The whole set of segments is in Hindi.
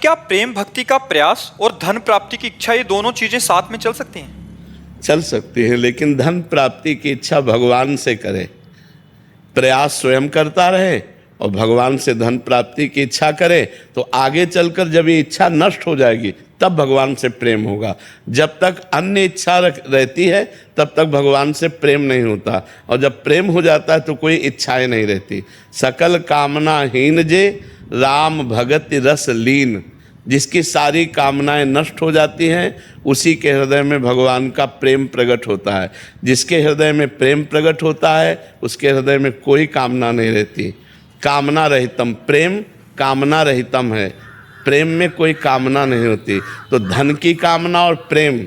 क्या प्रेम भक्ति का प्रयास और धन प्राप्ति की इच्छा ये दोनों चीजें साथ में चल सकती हैं? चल सकती है, लेकिन धन प्राप्ति की इच्छा भगवान से करे। प्रयास स्वयं करता रहे और भगवान से धन प्राप्ति की इच्छा करे तो आगे चलकर जब ये इच्छा नष्ट हो जाएगी तब भगवान से प्रेम होगा। जब तक अन्य इच्छा रहती है तब तक भगवान से प्रेम नहीं होता, और जब प्रेम हो जाता है तो कोई इच्छाएं नहीं रहती। सकल कामना हीन जे राम भगति रस लीन। जिसकी सारी कामनाएं नष्ट हो जाती हैं उसी के हृदय में भगवान का प्रेम प्रकट होता है। जिसके हृदय में प्रेम प्रकट होता है उसके हृदय में कोई कामना नहीं रहती। कामना रहितम प्रेम कामना रहितम है, प्रेम में कोई कामना नहीं होती। तो धन की कामना और प्रेम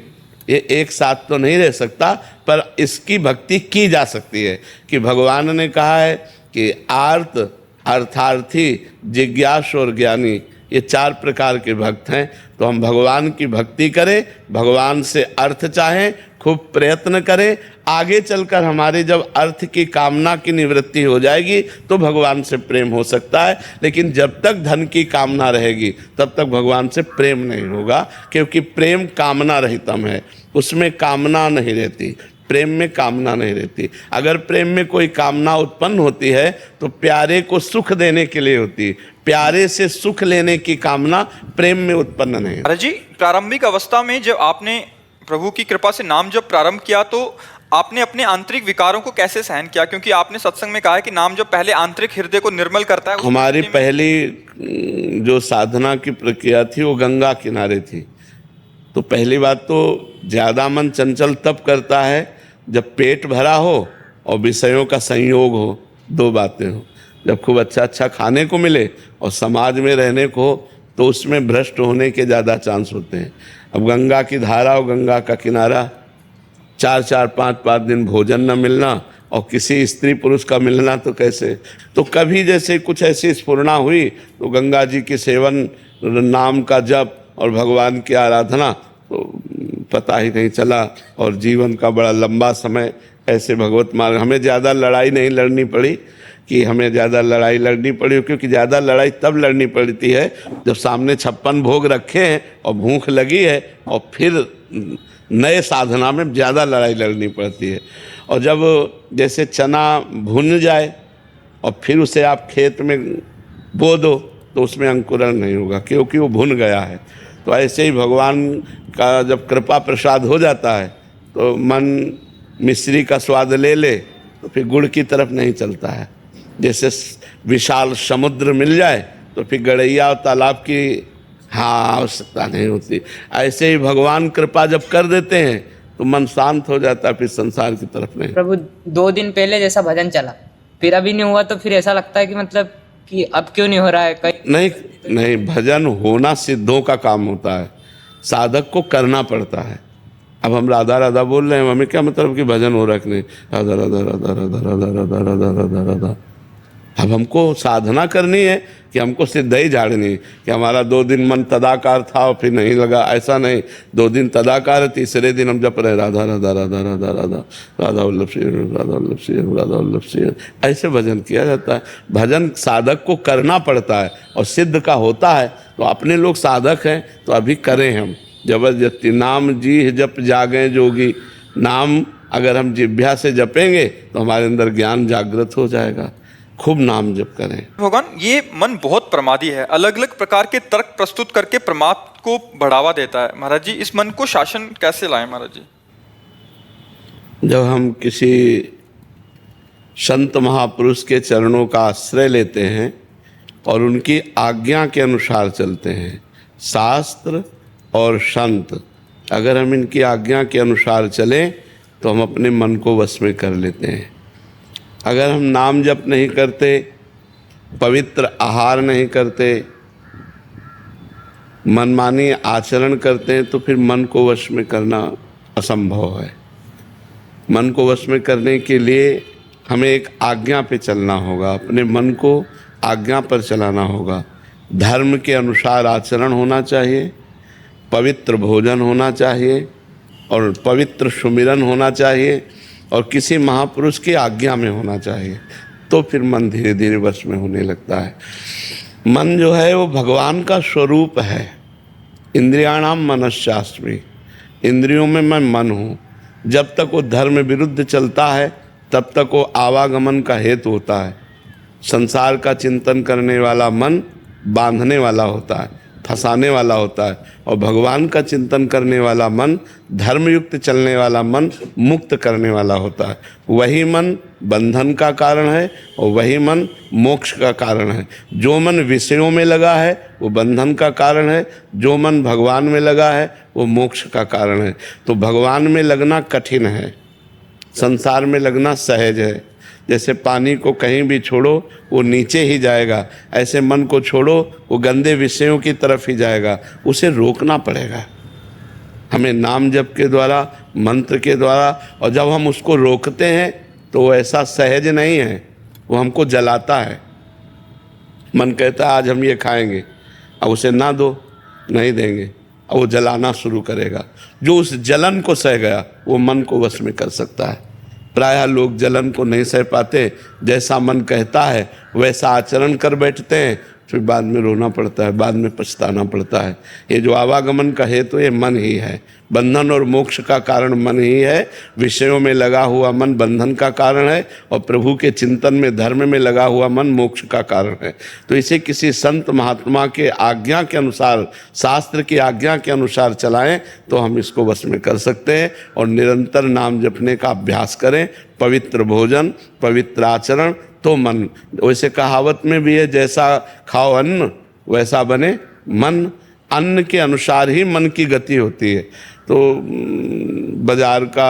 ये एक साथ तो नहीं रह सकता, पर इसकी भक्ति की जा सकती है कि भगवान ने कहा है कि आर्त अर्थार्थी जिज्ञासु और ज्ञानी ये 4 प्रकार के भक्त हैं। तो हम भगवान की भक्ति करें, भगवान से अर्थ चाहें, खूब प्रयत्न करें। आगे चलकर हमारे जब अर्थ की कामना की निवृत्ति हो जाएगी तो भगवान से प्रेम हो सकता है, लेकिन जब तक धन की कामना रहेगी तब तक भगवान से प्रेम नहीं होगा, क्योंकि प्रेम कामना रहितम है, उसमें कामना नहीं रहती। प्रेम में कामना नहीं रहती। अगर प्रेम में कोई कामना उत्पन्न होती है तो प्यारे को सुख देने के लिए होती है, प्यारे से सुख लेने की कामना प्रेम में उत्पन्न नहीं है। महाराज जी, प्रारंभिक अवस्था में जब आपने प्रभु की कृपा से नाम जब प्रारंभ किया तो आपने अपने आंतरिक विकारों को कैसे सहन किया? क्योंकि आपने सत्संग में कहा है कि नाम जब पहले आंतरिक हृदय को निर्मल करता है। हमारी पहली जो साधना की प्रक्रिया थी वो गंगा किनारे थी। तो पहली बात तो ज़्यादा मन चंचल तब करता है जब पेट भरा हो और विषयों का संयोग हो, 2 बातें हो। जब खूब अच्छा खाने को मिले और समाज में रहने को हो तो उसमें भ्रष्ट होने के ज़्यादा चांस होते हैं। अब गंगा की धारा और गंगा का किनारा, 4-4, 5-5 दिन भोजन न मिलना और किसी स्त्री पुरुष का मिलना तो कैसे। तो कभी जैसे कुछ ऐसी स्फुरना हुई तो गंगा जी के सेवन, नाम का जप और भगवान की आराधना, तो पता ही नहीं चला और जीवन का बड़ा लंबा समय ऐसे भगवत मार्ग। हमें ज़्यादा लड़ाई नहीं लड़नी पड़ी कि हमें ज़्यादा लड़ाई लड़नी पड़ी, क्योंकि ज़्यादा लड़ाई तब लड़नी पड़ती है जब सामने 56 भोग रखे हैं और भूख लगी है और फिर नए साधना में ज़्यादा लड़ाई लड़नी पड़ती है। और जब जैसे चना भुन जाए और फिर उसे आप खेत में बो दो तो उसमें अंकुरण नहीं होगा, क्योंकि वो भुन गया है। तो ऐसे ही भगवान का जब कृपा प्रसाद हो जाता है तो मन मिश्री का स्वाद ले ले तो फिर गुड़ की तरफ नहीं चलता है। जैसे विशाल समुद्र मिल जाए तो फिर गड़ैया और तालाब की आवश्यकता नहीं होती। ऐसे ही भगवान कृपा जब कर देते हैं तो मन शांत हो जाता है, फिर संसार की तरफ नहीं। प्रभु 2 दिन पहले जैसा भजन चला फिर अभी नहीं हुआ तो फिर ऐसा लगता है कि मतलब कि अब क्यों नहीं हो रहा है? कहीं नहीं, भजन होना सिद्धों का काम होता है, साधक को करना पड़ता है। अब हम राधा राधा बोल रहे हैं, हमें क्या मतलब कि भजन हो रहा है कि नहीं? राधा राधा राधा राधा राधा राधा राधा राधा राधा। अब हमको साधना करनी है कि हमको सिद्ध झाड़नी है कि हमारा 2 दिन मन तदाकार था और फिर नहीं लगा, ऐसा नहीं। 2 दिन तदाकार, तीसरे दिन हम जप रहे राधा राधा राधा राधा राधा राधा वल्लभ श्री राधा वल्लभ श्री राधा वल्लभ श्री। ऐसे भजन किया जाता है। भजन साधक को करना पड़ता है और सिद्ध का होता है। तो अपने लोग साधक हैं तो अभी करें हम जबरदस्ती। नाम जी जप जागे जोगी, नाम अगर हम जिह्वा से जपेंगे तो हमारे अंदर ज्ञान जागृत हो जाएगा। खूब नाम जप करें। भगवान, ये मन बहुत प्रमादी है, अलग अलग प्रकार के तर्क प्रस्तुत करके प्रमाद को बढ़ावा देता है। महाराज जी, इस मन को शासन कैसे लाएं? महाराज जी, जब हम किसी संत महापुरुष के चरणों का आश्रय लेते हैं और उनकी आज्ञा के अनुसार चलते हैं, शास्त्र और संत, अगर हम इनकी आज्ञा के अनुसार चलें तो हम अपने मन को वश में कर लेते हैं। अगर हम नाम जप नहीं करते, पवित्र आहार नहीं करते, मनमानी आचरण करते हैं तो फिर मन को वश में करना असंभव है। मन को वश में करने के लिए हमें एक आज्ञा पे चलना होगा, अपने मन को आज्ञा पर चलाना होगा। धर्म के अनुसार आचरण होना चाहिए, पवित्र भोजन होना चाहिए और पवित्र सुमिरन होना चाहिए और किसी महापुरुष की आज्ञा में होना चाहिए। तो फिर मन धीरे धीरे वश में होने लगता है। मन जो है वो भगवान का स्वरूप है। इंद्रियाणाम मनश्चास्मि, इंद्रियों में मैं मन हूँ। जब तक वो धर्म विरुद्ध चलता है तब तक वो आवागमन का हेतु होता है। संसार का चिंतन करने वाला मन बांधने वाला होता है, फंसाने वाला होता है, और भगवान का चिंतन करने वाला मन, धर्मयुक्त चलने वाला मन मुक्त करने वाला होता है। वही मन बंधन का कारण है और वही मन मोक्ष का कारण है। जो मन विषयों में लगा है वो बंधन का कारण है, जो मन भगवान में लगा है वो मोक्ष का कारण है। तो भगवान में लगना कठिन है, संसार में लगना सहज है। जैसे पानी को कहीं भी छोड़ो वो नीचे ही जाएगा, ऐसे मन को छोड़ो वो गंदे विषयों की तरफ ही जाएगा। उसे रोकना पड़ेगा हमें नाम जप के द्वारा, मंत्र के द्वारा। और जब हम उसको रोकते हैं तो वो ऐसा सहज नहीं है, वो हमको जलाता है। मन कहता है आज हम ये खाएंगे, अब उसे ना दो, नहीं देंगे, अब वो जलाना शुरू करेगा। जो उस जलन को सह गया वो मन को वश में कर सकता है। प्रायः लोग जलन को नहीं सह पाते, जैसा मन कहता है वैसा आचरण कर बैठते हैं, फिर बाद में रोना पड़ता है, बाद में पछताना पड़ता है। ये जो आवागमन का हेतु ये मन ही है, बंधन और मोक्ष का कारण मन ही है। विषयों में लगा हुआ मन बंधन का कारण है और प्रभु के चिंतन में, धर्म में लगा हुआ मन मोक्ष का कारण है। तो इसे किसी संत महात्मा के आज्ञा के अनुसार, शास्त्र की आज्ञा के अनुसार चलाएं तो हम इसको वश में कर सकते हैं। और निरंतर नाम जपने का अभ्यास करें, पवित्र भोजन, पवित्र आचरण, तो मन। वैसे कहावत में भी है, जैसा खाओ अन्न वैसा बने मन। अन्न के अनुसार ही मन की गति होती है। तो बाजार का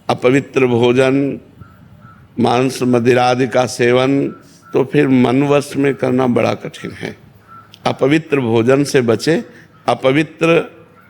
अपवित्र भोजन, मांस मदिरादि का सेवन तो फिर मन वश में करना बड़ा कठिन है। अपवित्र भोजन से बचे, अपवित्र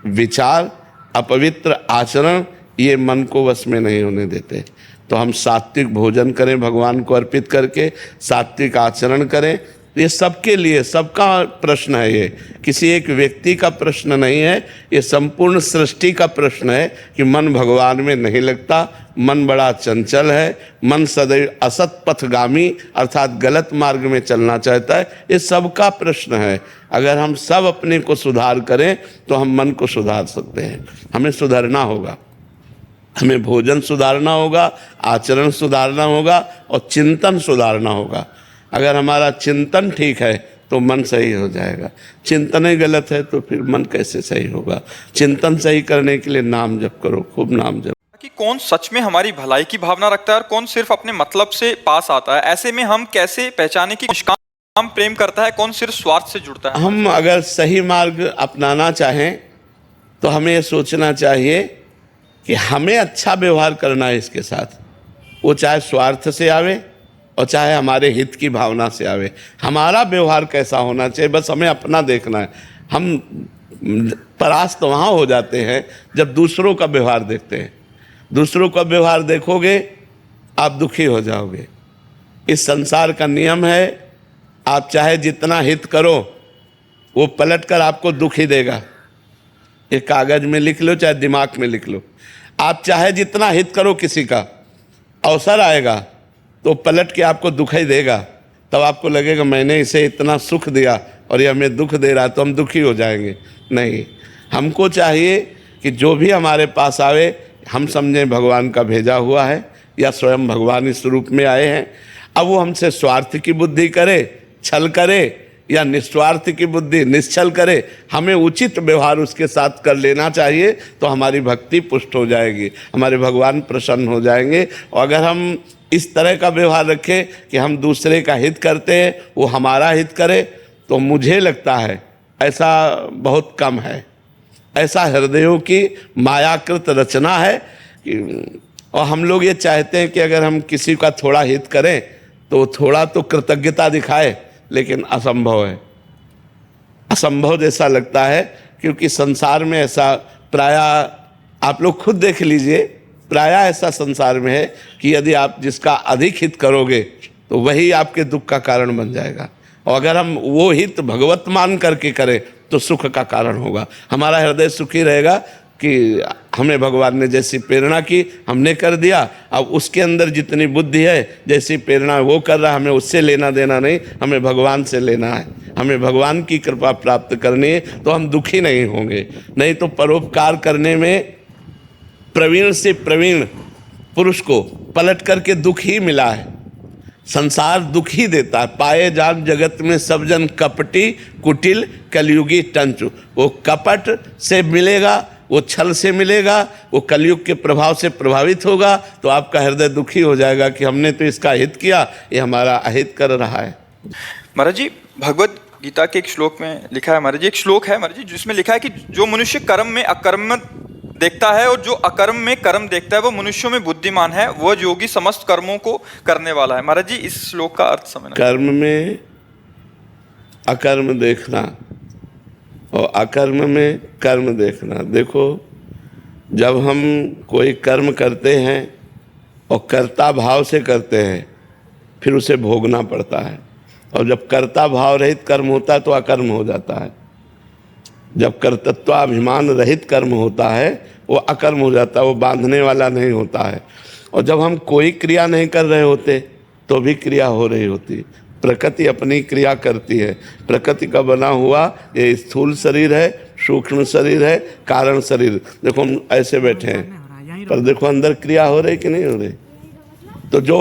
विचार, अपवित्र आचरण ये मन को वश में नहीं होने देते। तो हम सात्विक भोजन करें, भगवान को अर्पित करके सात्विक आचरण करें। ये सबके लिए, सबका प्रश्न है, ये किसी एक व्यक्ति का प्रश्न नहीं है, ये संपूर्ण सृष्टि का प्रश्न है कि मन भगवान में नहीं लगता, मन बड़ा चंचल है, मन सदैव असत पथगामी अर्थात गलत मार्ग में चलना चाहता है। ये सबका प्रश्न है। अगर हम सब अपने को सुधार करें तो हम मन को सुधार सकते हैं। हमें सुधरना होगा, हमें भोजन सुधारना होगा, आचरण सुधारना होगा और चिंतन सुधारना होगा। अगर हमारा चिंतन ठीक है तो मन सही हो जाएगा। चिंतन ही गलत है तो फिर मन कैसे सही होगा। चिंतन सही करने के लिए नाम जप करो, खूब नाम जप। कि कौन सच में हमारी भलाई की भावना रखता है और कौन सिर्फ अपने मतलब से पास आता है। ऐसे में हम कैसे पहचाने कि निष्काम प्रेम करता है, कौन सिर्फ स्वार्थ से जुड़ता है। हम अगर सही मार्ग अपनाना चाहें तो हमें ये सोचना चाहिए कि हमें अच्छा व्यवहार करना है इसके साथ, वो चाहे स्वार्थ से आवे और चाहे हमारे हित की भावना से आवे। हमारा व्यवहार कैसा होना चाहिए, बस हमें अपना देखना है। हम परास्त वहाँ हो जाते हैं जब दूसरों का व्यवहार देखते हैं। दूसरों का व्यवहार देखोगे आप दुखी हो जाओगे। इस संसार का नियम है, आप चाहे जितना हित करो वो पलट कर आपको दुख ही देगा। एक कागज में लिख लो चाहे दिमाग में लिख लो, आप चाहे जितना हित करो किसी का, अवसर आएगा तो पलट के आपको दुख ही देगा। तब आपको लगेगा मैंने इसे इतना सुख दिया और ये हमें दुख दे रहा है, तो हम दुखी हो जाएंगे। नहीं, हमको चाहिए कि जो भी हमारे पास आवे हम समझें भगवान का भेजा हुआ है या स्वयं भगवान इस रूप में आए हैं। अब वो हमसे स्वार्थ की बुद्धि करे, छल करे या निस्वार्थ की बुद्धि निश्चल करे, हमें उचित व्यवहार उसके साथ कर लेना चाहिए। तो हमारी भक्ति पुष्ट हो जाएगी, हमारे भगवान प्रसन्न हो जाएंगे। और अगर हम इस तरह का व्यवहार रखें कि हम दूसरे का हित करते हैं, वो हमारा हित करे, तो मुझे लगता है ऐसा बहुत कम है। ऐसा हृदयों की मायाकृत रचना है कि, और हम लोग ये चाहते हैं कि अगर हम किसी का थोड़ा हित करें तो थोड़ा तो कृतज्ञता दिखाए, लेकिन असंभव है। असंभव जैसा लगता है, क्योंकि संसार में ऐसा प्रायः आप लोग खुद देख लीजिए, प्रायः ऐसा संसार में है कि यदि आप जिसका अधिक हित करोगे तो वही आपके दुख का कारण बन जाएगा। और अगर हम वो हित भगवत मान करके करें तो सुख का कारण होगा। हमारा हृदय सुखी रहेगा, कि हमें भगवान ने जैसी प्रेरणा की हमने कर दिया, अब उसके अंदर जितनी बुद्धि है जैसी प्रेरणा वो कर रहा है, हमें उससे लेना देना नहीं, हमें भगवान से लेना है, हमें भगवान की कृपा प्राप्त करनी है, तो हम दुखी नहीं होंगे। नहीं तो परोपकार करने में प्रवीण से प्रवीण पुरुष को पलट करके दुख ही मिला है। संसार दुख ही देता है। पाए जान जगत में सब जन कपटी कुटिल कलयुगी टंचु। वो कपट से मिलेगा, वो छल से मिलेगा, वो कलयुग के प्रभाव से प्रभावित होगा, तो आपका हृदय दुखी हो जाएगा कि हमने तो इसका हित किया, ये हमारा अहित कर रहा है। महाराज जी, भगवत गीता के एक श्लोक में लिखा है महाराज जी, एक श्लोक है महाराज जी जिसमें लिखा है कि जो मनुष्य कर्म में अकर्म देखता है और जो अकर्म में कर्म देखता है वो मनुष्यों में बुद्धिमान है, वह योगी समस्त कर्मों को करने वाला है। महाराज जी, इस श्लोक का अर्थ समझना। कर्म में अकर्म देखना और अकर्म में कर्म देखना। देखो, जब हम कोई कर्म करते हैं और कर्ता भाव से करते हैं, फिर उसे भोगना पड़ता है, और जब कर्ता भाव रहित कर्म होता है तो अकर्म हो जाता है। जब कर्तृत्वाभिमान रहित कर्म होता है वो अकर्म हो जाता है, वो बांधने वाला नहीं होता है। और जब हम कोई क्रिया नहीं कर रहे होते तो भी क्रिया हो रही होती। प्रकृति अपनी क्रिया करती है। प्रकृति का बना हुआ ये स्थूल शरीर है, सूक्ष्म शरीर है, कारण शरीर। देखो हम ऐसे बैठे हैं, पर देखो अंदर क्रिया हो रही कि नहीं हो रही। तो जो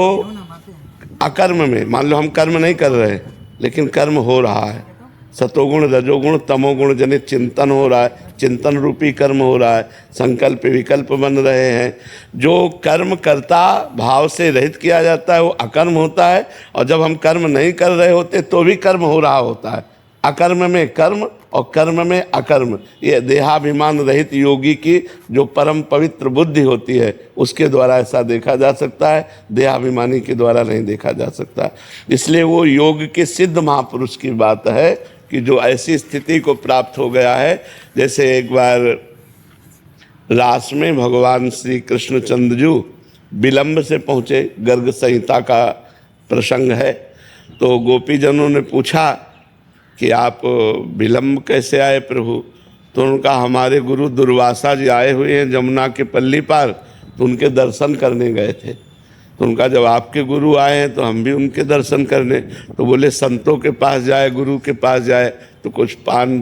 अकर्म में, मान लो हम कर्म नहीं कर रहे लेकिन कर्म हो रहा है, सतोगुण रजोगुण तमोगुण जनित चिंतन हो रहा है, चिंतन रूपी कर्म हो रहा है, संकल्प विकल्प बन रहे हैं। जो कर्म कर्ता भाव से रहित किया जाता है वो अकर्म होता है, और जब हम कर्म नहीं कर रहे होते तो भी कर्म हो रहा होता है। अकर्म में कर्म और कर्म में अकर्म, ये देहाभिमान रहित योगी की जो परम पवित्र बुद्धि होती है उसके द्वारा ऐसा देखा जा सकता है, देहाभिमानी के द्वारा नहीं देखा जा सकता। इसलिए वो योग के सिद्ध महापुरुष की बात है कि जो ऐसी स्थिति को प्राप्त हो गया है। जैसे एक बार रास में भगवान श्री कृष्णचंद्र जी विलंब से पहुँचे, गर्ग संहिता का प्रसंग है, तो गोपीजनों ने पूछा कि आप विलंब कैसे आए प्रभु। तो उनका हमारे गुरु दुर्वासा जी आए हुए हैं जमुना के पल्ली पार, तो उनके दर्शन करने गए थे। तो उनका जब आपके गुरु आए हैं तो हम भी उनके दर्शन करने। तो बोले संतों के पास जाए, गुरु के पास जाए तो कुछ पान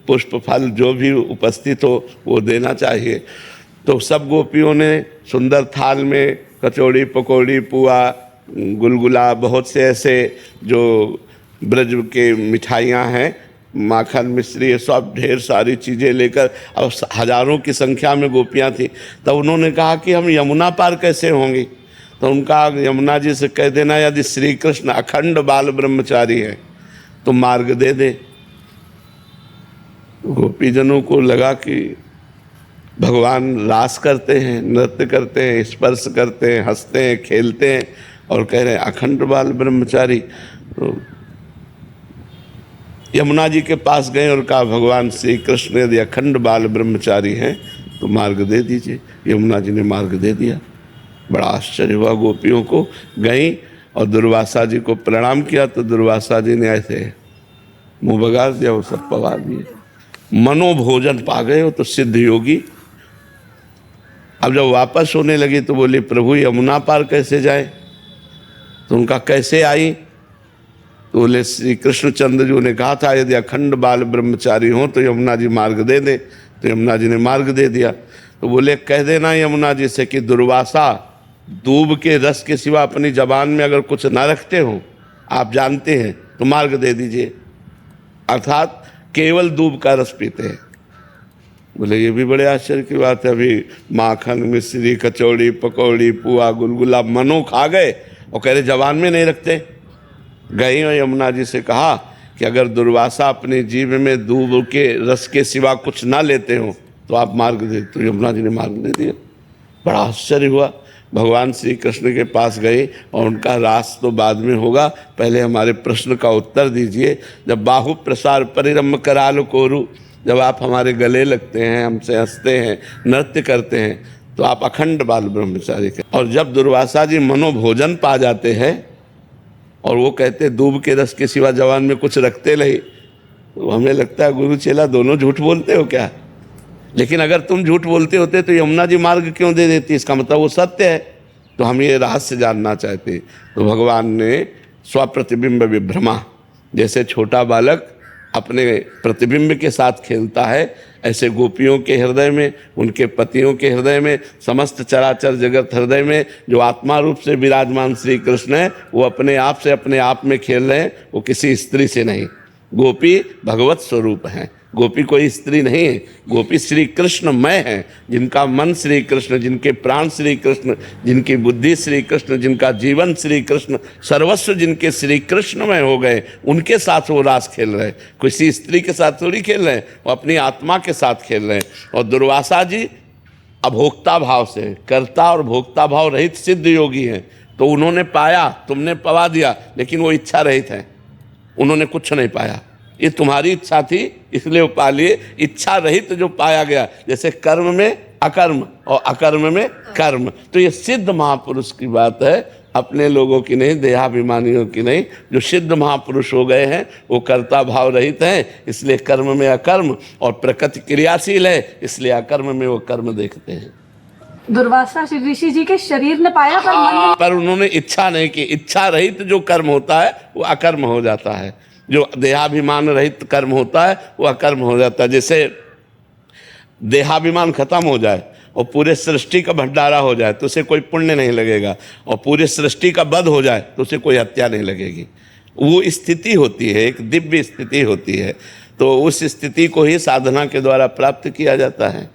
पुष्प फल जो भी उपस्थित हो वो देना चाहिए। तो सब गोपियों ने सुंदर थाल में कचौड़ी पकौड़ी पुआ गुलगुला बहुत से ऐसे जो ब्रज के मिठाइयाँ हैं, माखन मिश्री, ये सब ढेर सारी चीज़ें लेकर, अब हजारों की संख्या में गोपियाँ थी। तब उन्होंने कहा कि हम यमुना पार कैसे होंगी। तो उनका यमुना जी से कह देना यदि श्री कृष्ण अखंड बाल ब्रह्मचारी हैं तो मार्ग दे दे। गोपीजनों को लगा कि भगवान रास करते हैं, नृत्य करते हैं, स्पर्श करते हैं, हंसते हैं, खेलते हैं, और कह रहे हैं अखंड बाल ब्रह्मचारी। तो यमुना जी के पास गए और कहा भगवान श्री कृष्ण यदि अखंड बाल ब्रह्मचारी हैं तो मार्ग दे दीजिए। यमुना जी ने मार्ग दे दिया। बड़ा आश्चर्य हुआ गोपियों को। गई और दुर्वासा जी को प्रणाम किया तो दुर्वासा जी ने ऐसे मुँह बगाड़ दिया, वो सब पवा दिए। मनोभोजन पा गए हो तो सिद्ध योगी। अब जब वापस होने लगी तो बोली प्रभु यमुना पार कैसे जाए। तो उनका कैसे आई। तो बोले श्री कृष्णचंद्र जी ने कहा था यदि अखंड बाल ब्रह्मचारी हो तो यमुना जी मार्ग दे दे। तो यमुना जी ने मार्ग दे दिया। तो बोले कह देना यमुना जी से कि दुर्वासा दूब के रस के सिवा अपनी जबान में अगर कुछ ना रखते हो, आप जानते हैं, तो मार्ग दे दीजिए। अर्थात केवल दूब का रस पीते हैं। बोले ये भी बड़े आश्चर्य की बात है। अभी माखन मिश्री कचौड़ी पकौड़ी पुआ गुलगुला मनो खा गए और कह रहे जबान में नहीं रखते। गई और यमुना जी से कहा कि अगर दुर्वासा अपने जीव में दूब के रस के सिवा कुछ ना लेते हो तो आप मार्ग दे। तो यमुना जी ने मार्ग दे दिया। बड़ा आश्चर्य हुआ। भगवान श्री कृष्ण के पास गए और उनका रास तो बाद में होगा, पहले हमारे प्रश्न का उत्तर दीजिए। जब बाहु प्रसार परिरम कराल कोरु, जब आप हमारे गले लगते हैं, हमसे हंसते हैं, नृत्य करते हैं, तो आप अखंड बाल ब्रह्मचारी के। और जब दुर्वासा जी मनोभोजन पा जाते हैं और वो कहते दूब के रस के सिवा जवान में कुछ रखते नहीं, तो हमें लगता है गुरु चेला दोनों झूठ बोलते हो क्या। लेकिन अगर तुम झूठ बोलते होते तो यमुना जी मार्ग क्यों दे देती? इसका मतलब वो सत्य है। तो हम ये रहस्य जानना चाहते। तो भगवान ने स्वप्रतिबिंब विभ्रमा, जैसे छोटा बालक अपने प्रतिबिंब के साथ खेलता है, ऐसे गोपियों के हृदय में, उनके पतियों के हृदय में, समस्त चराचर जगत हृदय में जो आत्मा रूप से विराजमान श्री कृष्ण है, वो अपने आप में खेल रहे हैं। वो किसी स्त्री से नहीं। गोपी भगवत स्वरूप हैं। गोपी कोई स्त्री नहीं है। गोपी श्री कृष्णमय है, जिनका मन श्री कृष्ण, जिनके प्राण श्री कृष्ण, जिनकी बुद्धि श्री कृष्ण, जिनका जीवन श्री कृष्ण, सर्वस्व जिनके श्री कृष्णमय हो गए, उनके साथ वो रास खेल रहे हैं। किसी स्त्री के साथ थोड़ी खेल रहे हैं, वो अपनी आत्मा के साथ खेल रहे हैं। और दुर्वासा जी अभोक्ता भाव से, कर्ता और भोक्ता भाव रहित सिद्ध योगी हैं। तो उन्होंने पाया, तुमने पवा दिया, लेकिन वो इच्छा रहित हैं। उन्होंने कुछ नहीं पाया। ये तुम्हारी इच्छा थी, इसलिए वो पा लिए। इच्छा रहित जो पाया गया, जैसे कर्म में अकर्म और अकर्म में कर्म। तो ये सिद्ध महापुरुष की बात है, अपने लोगों की नहीं, देहाभिमानियों की नहीं। जो सिद्ध महापुरुष हो गए हैं वो कर्ता भाव रहित हैं, इसलिए कर्म में अकर्म, और प्रकृति क्रियाशील है, इसलिए अकर्म में वो कर्म देखते हैं। दुर्वासा ऋषि जी के शरीर ने पाया पर मन पर उन्होंने इच्छा नहीं की। इच्छा रहित जो कर्म होता है वो अकर्म हो जाता है। जो देहाभिमान रहित कर्म होता है वो अकर्म हो जाता है। जैसे देहाभिमान खत्म हो जाए और पूरे सृष्टि का भंडारा हो जाए तो उसे कोई पुण्य नहीं लगेगा, और पूरी सृष्टि का वध हो जाए तो उसे कोई हत्या नहीं लगेगी। वो स्थिति होती है, एक दिव्य स्थिति होती है। तो उस स्थिति को ही साधना के द्वारा प्राप्त किया जाता है।